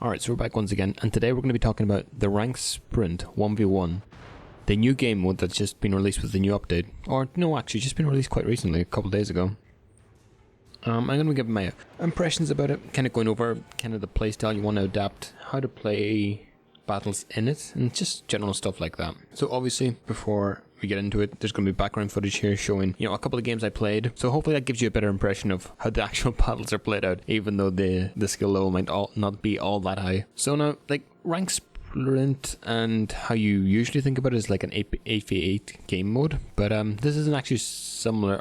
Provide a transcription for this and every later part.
Alright, so we're back once again, and today we're going to be talking about the Rank Sprint 1v1, the new game mode that's just been released with the new update. Or, no, actually, just been released quite recently, a couple days ago. I'm going to give my impressions about it, kind of going over kind of the playstyle you want to adapt, how to play battles in it, and just general stuff like that. So obviously, before we get into it, there's going to be background footage here showing, a couple of games I played. So hopefully that gives you a better impression of how the actual battles are played out, even though the skill level might not be all that high. So now, like, Rank Sprint and how you usually think about it is like an 8v8 game mode, but this isn't actually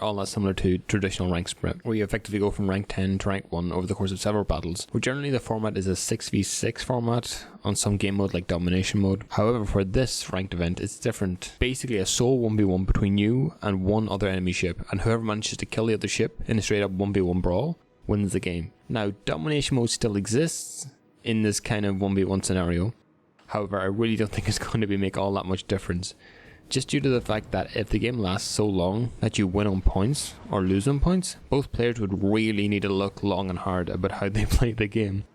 all that similar to traditional Rank Sprint, where you effectively go from rank 10 to rank 1 over the course of several battles, where generally the format is a 6v6 format on some game mode like domination mode. However, for this ranked event, it's different. Basically a sole 1v1 between you and one other enemy ship, and whoever manages to kill the other ship in a straight up 1v1 brawl wins the game. Now, domination mode still exists in this kind of 1v1 scenario. However, I really don't think it's going to make all that much difference, just due to the fact that if the game lasts so long that you win on points or lose on points, both players would really need to look long and hard about how they play the game.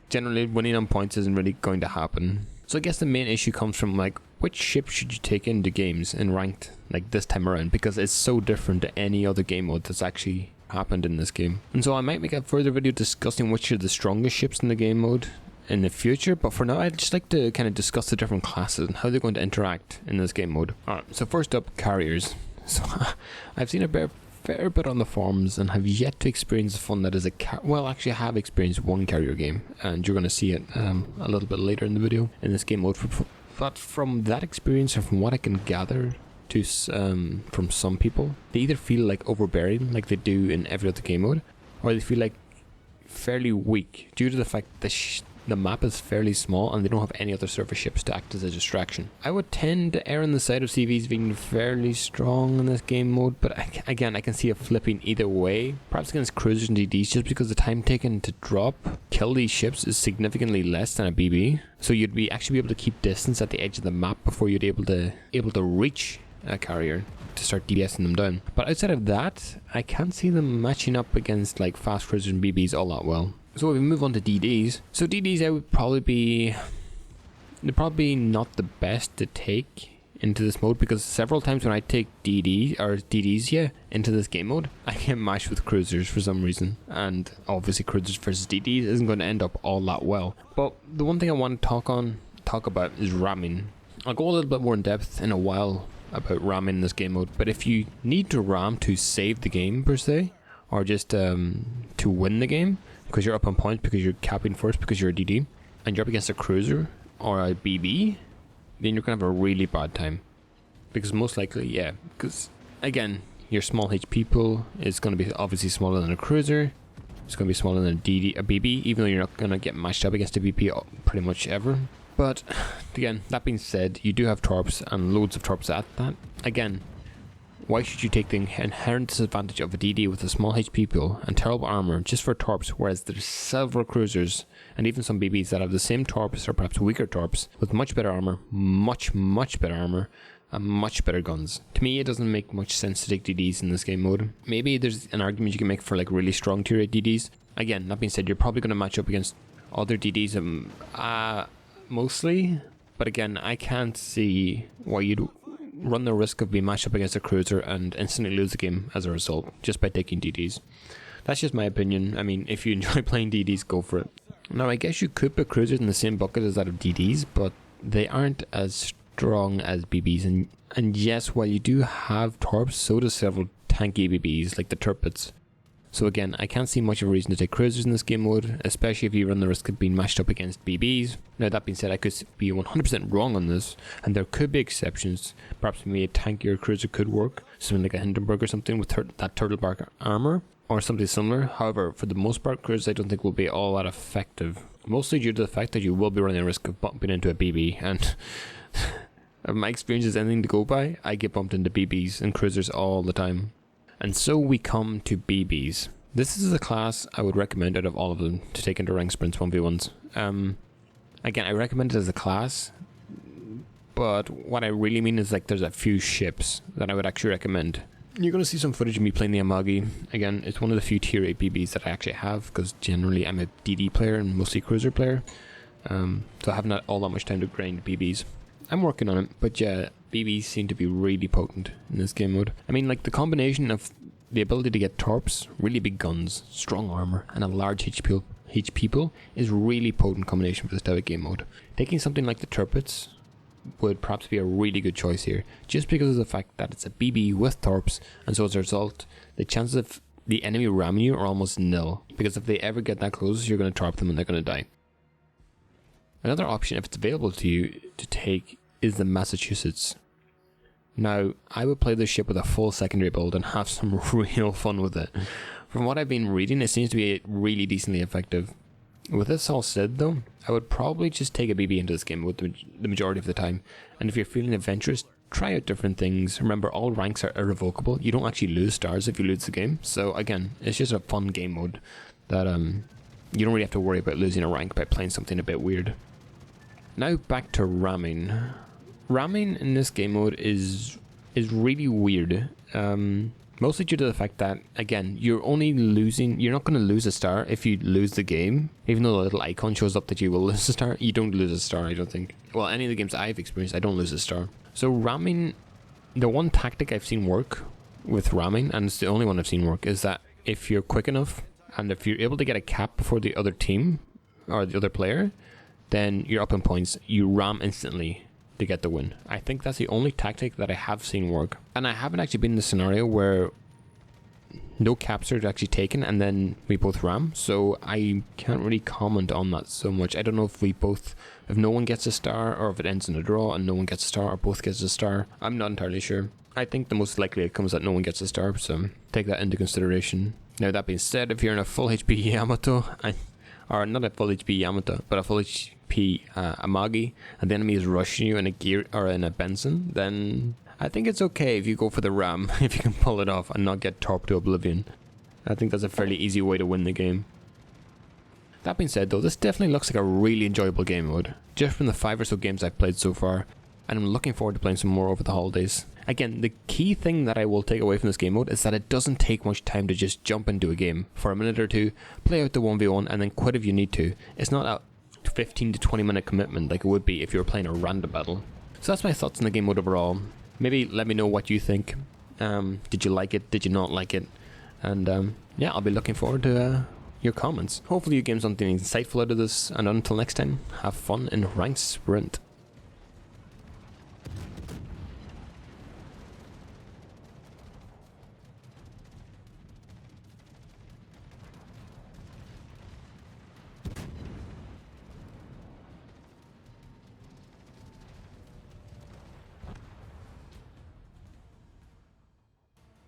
Generally, winning on points isn't really going to happen. So I guess the main issue comes from, like, which ship should you take into games in ranked, like, this time around, because it's so different to any other game mode that's actually happened in this game. And so I might make a further video discussing which are the strongest ships in the game mode in the future, but for now I'd just like to kind of discuss the different classes and how they're going to interact in this game mode. Alright, so first up, carriers. So I've seen a fair bit on the forums and have yet to experience the fun that is actually I have experienced one carrier game, and you're going to see it a little bit later in the video in this game mode. But from that experience, and from what I can gather from some people, they either feel like overbearing like they do in every other game mode, or they feel like fairly weak due to the fact that the map is fairly small and they don't have any other surface ships to act as a distraction. I would tend to err on the side of CVs being fairly strong in this game mode, but again, I can see it flipping either way, perhaps against cruisers and DDs, just because the time taken to kill these ships is significantly less than a BB. So you'd actually be able to keep distance at the edge of the map before you'd able to reach a carrier to start DPSing them down. But outside of that, I can't see them matching up against like fast cruisers and BBs all that well. So if we move on to DDs, so DDs they're probably not the best to take into this mode, because several times when I take DDs into this game mode, I get matched with cruisers for some reason, and obviously cruisers versus DDs isn't going to end up all that well. But the one thing I want to talk about is ramming. I'll go a little bit more in depth in a while about ramming in this game mode, but if you need to ram to save the game per se, or just to win the game, because you're up on points, because you're capping first, because you're a DD, and you're up against a cruiser or a BB, then you're going to have a really bad time. Because most likely, because again, your small HP pool is going to be obviously smaller than a cruiser, it's going to be smaller than a BB, even though you're not going to get matched up against a BP pretty much ever. But again, that being said, you do have torps and loads of torps at that. Again, why should you take the inherent disadvantage of a DD with a small HP pool and terrible armor just for torps, whereas there's several cruisers and even some BBs that have the same torps or perhaps weaker torps with much better armor, much better armor, and much better guns? To me, it doesn't make much sense to take DDs in this game mode. Maybe there's an argument you can make for like really strong tier 8 DDs. Again, that being said, you're probably going to match up against other DDs mostly, but again, I can't see why you'd run the risk of being matched up against a cruiser and instantly lose the game as a result, just by taking DDs. That's just my opinion. I mean, if you enjoy playing DDs, go for it. Now, I guess you could put cruisers in the same bucket as that of DDs, but they aren't as strong as BBs. And yes, while you do have torps, so do several tanky BBs, like the turpets. So again, I can't see much of a reason to take cruisers in this game mode, especially if you run the risk of being matched up against BBs. Now, that being said, I could be 100% wrong on this, and there could be exceptions. Perhaps maybe a tankier cruiser could work, something like a Hindenburg or something with that turtleback armor, or something similar. However, for the most part, cruisers I don't think will be all that effective, mostly due to the fact that you will be running the risk of bumping into a BB, and if my experience is anything to go by, I get bumped into BBs and cruisers all the time. And so we come to BBs. This is a class I would recommend out of all of them to take into Rank Sprints 1v1s. Again, I recommend it as a class, but what I really mean is like there's a few ships that I would actually recommend. You're going to see some footage of me playing the Amagi. Again, it's one of the few tier 8 BBs that I actually have, because generally I'm a DD player and mostly cruiser player. So I haven't had all that much time to grind BBs. I'm working on it, but yeah, BBs seem to be really potent in this game mode. I mean, like the combination of the ability to get torps, really big guns, strong armor, and a large HP pool is really potent combination for this type of game mode. Taking something like the turrets would perhaps be a really good choice here, just because of the fact that it's a BB with torps, and so as a result, the chances of the enemy ramming you are almost nil, because if they ever get that close, you're going to torp them and they're going to die. Another option, if it's available to you to take, is the Massachusetts. Now, I would play this ship with a full secondary build and have some real fun with it. From what I've been reading, it seems to be really decently effective. With this all said though, I would probably just take a BB into this game with the majority of the time. And if you're feeling adventurous, try out different things. Remember, all ranks are irrevocable. You don't actually lose stars if you lose the game. So again, it's just a fun game mode that you don't really have to worry about losing a rank by playing something a bit weird. Now back to ramming. Ramming in this game mode is really weird. Mostly due to the fact that, again, you're not going to lose a star if you lose the game. Even though the little icon shows up that you will lose a star, you don't lose a star, I don't think. Well, any of the games I've experienced, I don't lose a star. So ramming, the one tactic I've seen work with ramming, and it's the only one I've seen work, is that if you're quick enough, and if you're able to get a cap before the other team, or the other player, then you're up in points, you ram instantly to get the win. I think that's the only tactic that I have seen work. And I haven't actually been in the scenario where no caps are actually taken and then we both ram, so I can't really comment on that so much. I don't know if if no one gets a star, or if it ends in a draw and no one gets a star, or both gets a star. I'm not entirely sure. I think the most likely outcome is that no one gets a star, so take that into consideration. Now that being said, if you're in a full HP Yamato, or not a full HP Yamato, but a full HP Amagi, and the enemy is rushing you in a gear or in a Benson, then I think it's okay if you go for the ram, if you can pull it off and not get torped to oblivion. I think that's a fairly easy way to win the game. That being said though, this definitely looks like a really enjoyable game mode, just from the 5 or so games I've played so far, and I'm looking forward to playing some more over the holidays. Again, the key thing that I will take away from this game mode is that it doesn't take much time to just jump into a game for a minute or two, play out the 1v1 and then quit if you need to. It's not a 15 to 20 minute commitment like it would be if you were playing a random battle. So that's my thoughts on the game mode overall. Maybe let me know what you think. Did you like it? Did you not like it? And yeah, I'll be looking forward to your comments. Hopefully you gained something insightful out of this, and until next time, have fun in Ranked Sprint.